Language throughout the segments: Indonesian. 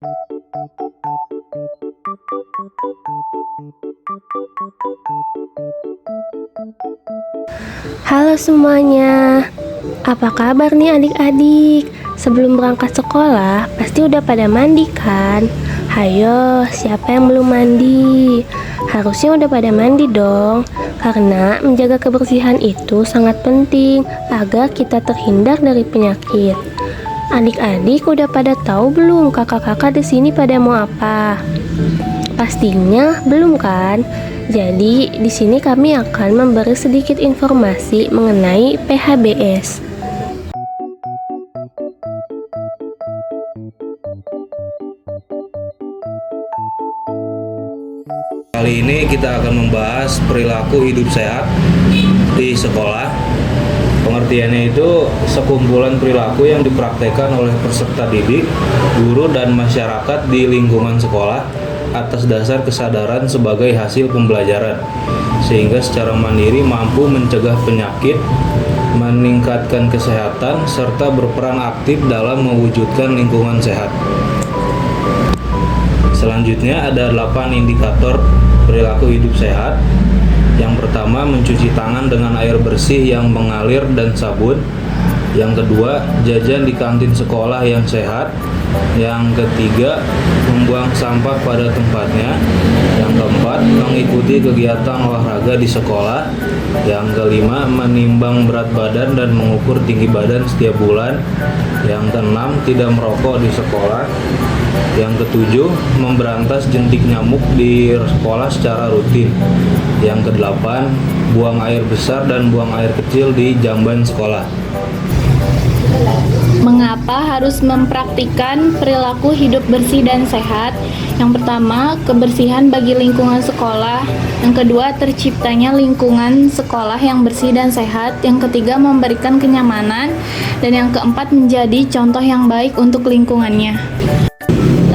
Halo semuanya, apa kabar nih adik-adik? Sebelum berangkat sekolah, pasti udah pada mandi kan? Hayo, siapa yang belum mandi? Harusnya udah pada mandi dong, karena menjaga kebersihan itu sangat penting agar kita terhindar dari penyakit. Adik-adik udah pada tahu belum kakak-kakak di sini pada mau apa? Pastinya belum kan? Jadi di sini kami akan memberi sedikit informasi mengenai PHBS. Kali ini kita akan membahas perilaku hidup sehat di sekolah. Pengertiannya itu sekumpulan perilaku yang dipraktekkan oleh peserta didik, guru, dan masyarakat di lingkungan sekolah atas dasar kesadaran sebagai hasil pembelajaran, sehingga secara mandiri mampu mencegah penyakit, meningkatkan kesehatan, serta berperan aktif dalam mewujudkan lingkungan sehat. Selanjutnya ada 8 indikator perilaku hidup sehat. Yang pertama, mencuci tangan dengan air bersih yang mengalir dan sabun. Yang kedua, jajan di kantin sekolah yang sehat. Yang ketiga, membuang sampah pada tempatnya. Yang keempat, mengikuti kegiatan olahraga di sekolah. Yang kelima, menimbang berat badan dan mengukur tinggi badan setiap bulan. Yang keenam, tidak merokok di sekolah. Yang ketujuh, memberantas jentik nyamuk di sekolah secara rutin. Yang kedelapan, buang air besar dan buang air kecil di jamban sekolah. Mengapa harus mempraktikkan perilaku hidup bersih dan sehat? Yang pertama, kebersihan bagi lingkungan sekolah. Yang kedua, terciptanya lingkungan sekolah yang bersih dan sehat. Yang ketiga, memberikan kenyamanan. Dan yang keempat, menjadi contoh yang baik untuk lingkungannya.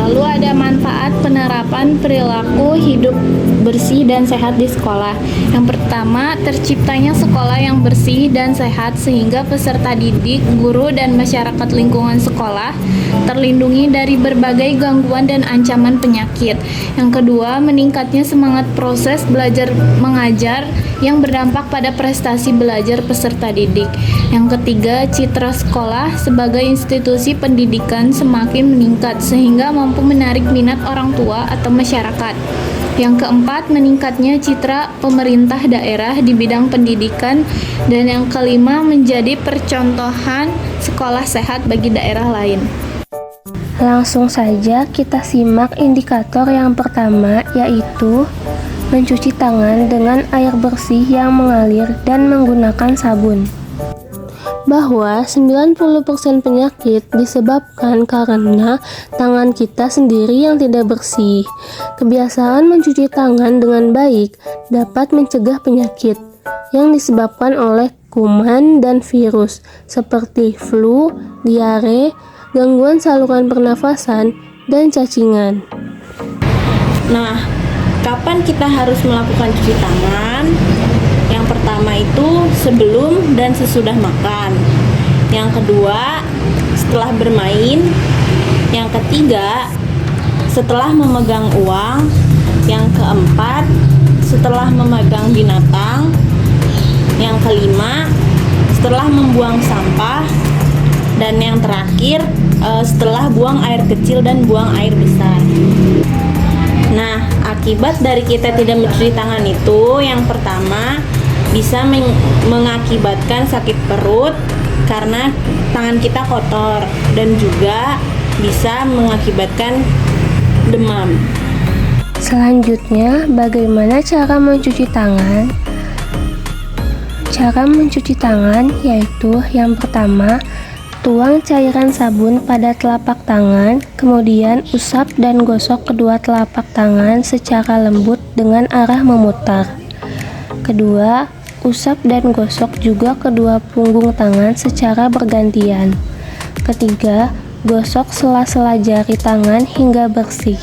Lalu ada manfaat penerapan perilaku hidup bersih dan sehat di sekolah. Yang pertama, terciptanya sekolah yang bersih dan sehat sehingga peserta didik, guru, dan masyarakat lingkungan sekolah terlindungi dari berbagai gangguan dan ancaman penyakit. Yang kedua, meningkatnya semangat proses belajar mengajar yang berdampak pada prestasi belajar peserta didik. Yang ketiga, citra sekolah sebagai institusi pendidikan semakin meningkat sehingga mampu menarik minat orang tua atau masyarakat. Yang keempat, meningkatnya citra pemerintah daerah di bidang pendidikan. Dan yang kelima, menjadi percontohan sekolah sehat bagi daerah lain. Langsung saja kita simak indikator yang pertama, yaitu mencuci tangan dengan air bersih yang mengalir dan menggunakan sabun. Bahwa 90% penyakit disebabkan karena tangan kita sendiri yang tidak bersih. Kebiasaan mencuci tangan dengan baik dapat mencegah penyakit yang disebabkan oleh kuman dan virus seperti flu, diare, gangguan saluran pernafasan, dan cacingan. Nah, kapan kita harus melakukan cuci tangan? Yang pertama itu sebelum dan sesudah makan. Yang kedua, setelah bermain. Yang ketiga, setelah memegang uang. Yang keempat, setelah memegang binatang. Yang kelima, setelah membuang sampah. Dan yang terakhir, setelah buang air kecil dan buang air besar. Nah, akibat dari kita tidak mencuci tangan itu, yang pertama bisa mengakibatkan sakit perut karena tangan kita kotor, dan juga bisa mengakibatkan demam. Selanjutnya, bagaimana cara mencuci tangan? Cara mencuci tangan yaitu yang pertama, tuang cairan sabun pada telapak tangan, kemudian usap dan gosok kedua telapak tangan secara lembut dengan arah memutar. Kedua, usap dan gosok juga kedua punggung tangan secara bergantian. Ketiga, gosok sela-sela jari tangan hingga bersih.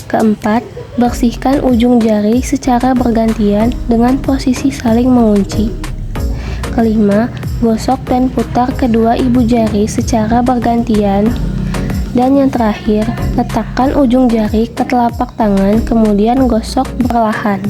Keempat, bersihkan ujung jari secara bergantian dengan posisi saling mengunci. Kelima, gosok dan putar kedua ibu jari secara bergantian. Dan yang terakhir, letakkan ujung jari ke telapak tangan, kemudian gosok perlahan.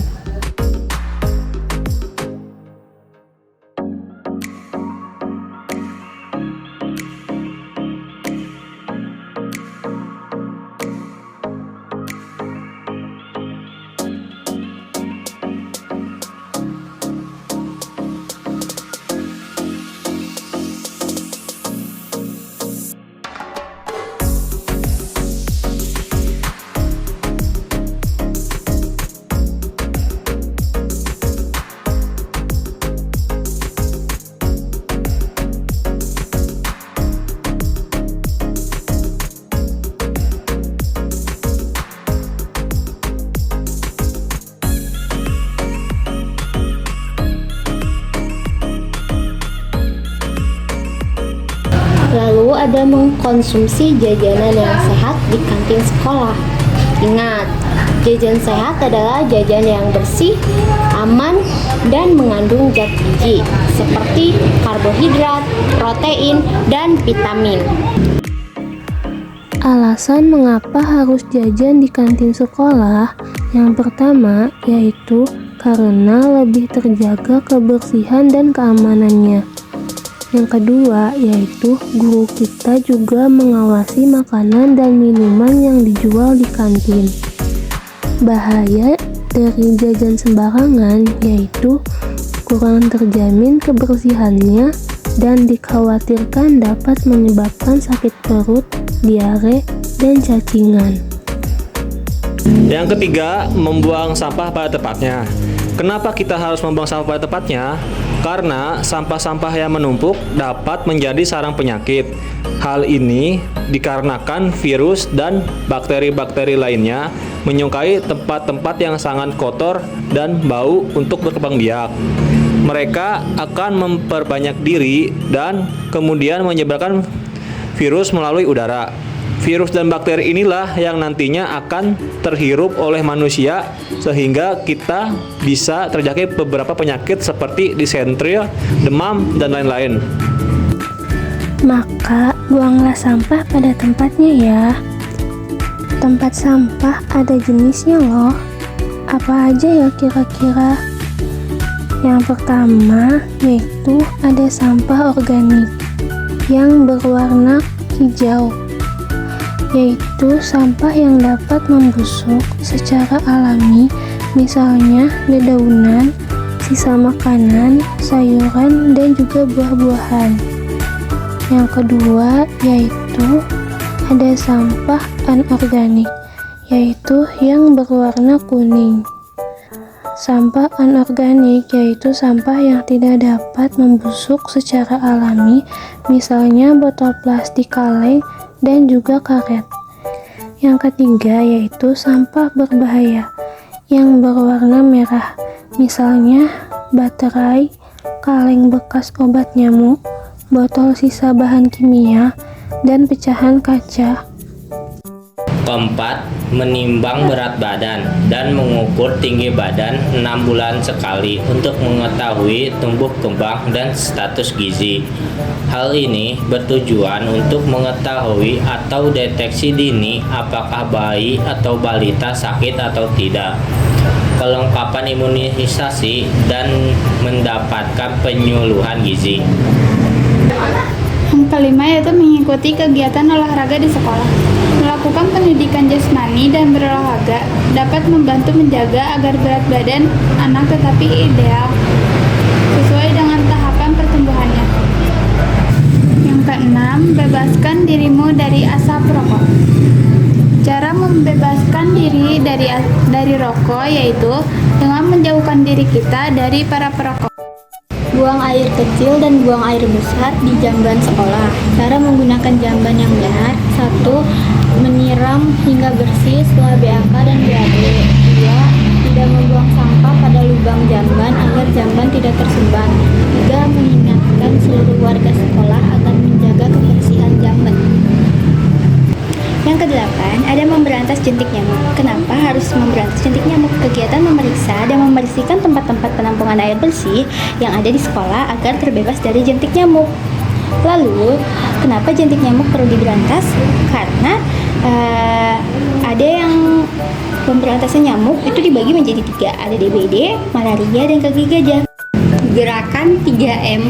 Lalu ada mengkonsumsi jajanan yang sehat di kantin sekolah. Ingat, jajan sehat adalah jajan yang bersih, aman, dan mengandung zat gizi seperti karbohidrat, protein, dan vitamin. Alasan mengapa harus jajan di kantin sekolah, yang pertama yaitu karena lebih terjaga kebersihan dan keamanannya. Yang kedua yaitu guru kita juga mengawasi makanan dan minuman yang dijual di kantin. Bahaya dari jajan sembarangan yaitu kurang terjamin kebersihannya dan dikhawatirkan dapat menyebabkan sakit perut, diare, dan cacingan. Yang ketiga, membuang sampah pada tempatnya. Kenapa kita harus membuang sampah pada tempatnya? Karena sampah-sampah yang menumpuk dapat menjadi sarang penyakit. Hal ini dikarenakan virus dan bakteri-bakteri lainnya menyukai tempat-tempat yang sangat kotor dan bau untuk berkembang biak. Mereka akan memperbanyak diri dan kemudian menyebarkan virus melalui udara. Virus dan bakteri inilah yang nantinya akan terhirup oleh manusia sehingga kita bisa terjangkit beberapa penyakit seperti disentri, demam, dan lain-lain. Maka buanglah sampah pada tempatnya ya. Tempat sampah ada jenisnya loh. Apa aja ya kira-kira? Yang pertama yaitu ada sampah organik yang berwarna hijau, yaitu sampah yang dapat membusuk secara alami, misalnya dedaunan, sisa makanan, sayuran, dan juga buah-buahan. Yang kedua yaitu ada sampah anorganik, yaitu yang berwarna kuning. Sampah anorganik yaitu sampah yang tidak dapat membusuk secara alami, misalnya botol plastik kaleng dan juga karet. Yang ketiga yaitu sampah berbahaya yang berwarna merah, misalnya baterai, kaleng bekas obat nyamuk, botol sisa bahan kimia, dan pecahan kaca. Keempat, menimbang berat badan dan mengukur tinggi badan 6 bulan sekali untuk mengetahui tumbuh kembang dan status gizi. Hal ini bertujuan untuk mengetahui atau deteksi dini apakah bayi atau balita sakit atau tidak. Kelengkapan imunisasi dan mendapatkan penyuluhan gizi. Yang kelima yaitu mengikuti kegiatan olahraga di sekolah. Melakukan pendidikan jasmani dan berolahraga dapat membantu menjaga agar berat badan anak tetap ideal sesuai dengan tahapan pertumbuhannya. Yang keenam, bebaskan dirimu dari asap rokok. Cara membebaskan diri dari rokok yaitu dengan menjauhkan diri kita dari para perokok. Buang air kecil dan buang air besar di jamban sekolah. Cara menggunakan jamban yang benar: 1. Menyiram hingga bersih setelah BAK dan BAB. 2. Tidak membuang sampah pada lubang jamban agar jamban tidak tersebar. 3. Mengingatkan seluruh warga sekolah agar menjaga kebersihan jamban. Yang kedelapan, ada memberantas jentik nyamuk. Kenapa harus memberantas jentik nyamuk? Kegiatan memeriksa dan membersihkan tempat-tempat penampungan air bersih yang ada di sekolah agar terbebas dari jentik nyamuk. Lalu, kenapa jentik nyamuk perlu diberantas? Karena ada yang pemberantasan nyamuk itu dibagi menjadi 3. Ada DBD, malaria, dan kaki gajah. Gerakan 3M+.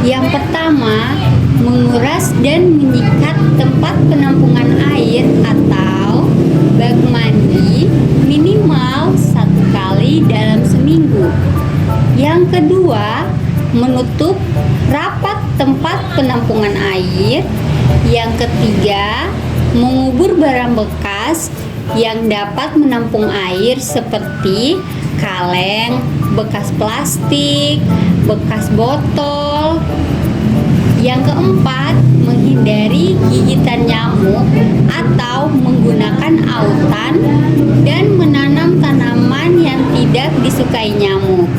Yang pertama, menguras dan menyikat tempat penampungan air atau bak mandi minimal 1 kali dalam seminggu. Yang kedua, menutup rapat tempat penampungan air. Yang ketiga, mengubur barang bekas yang dapat menampung air seperti kaleng, bekas plastik, bekas botol. Yang keempat, menghindari gigitan nyamuk atau menggunakan autan dan menanam tanaman yang tidak disukai nyamuk.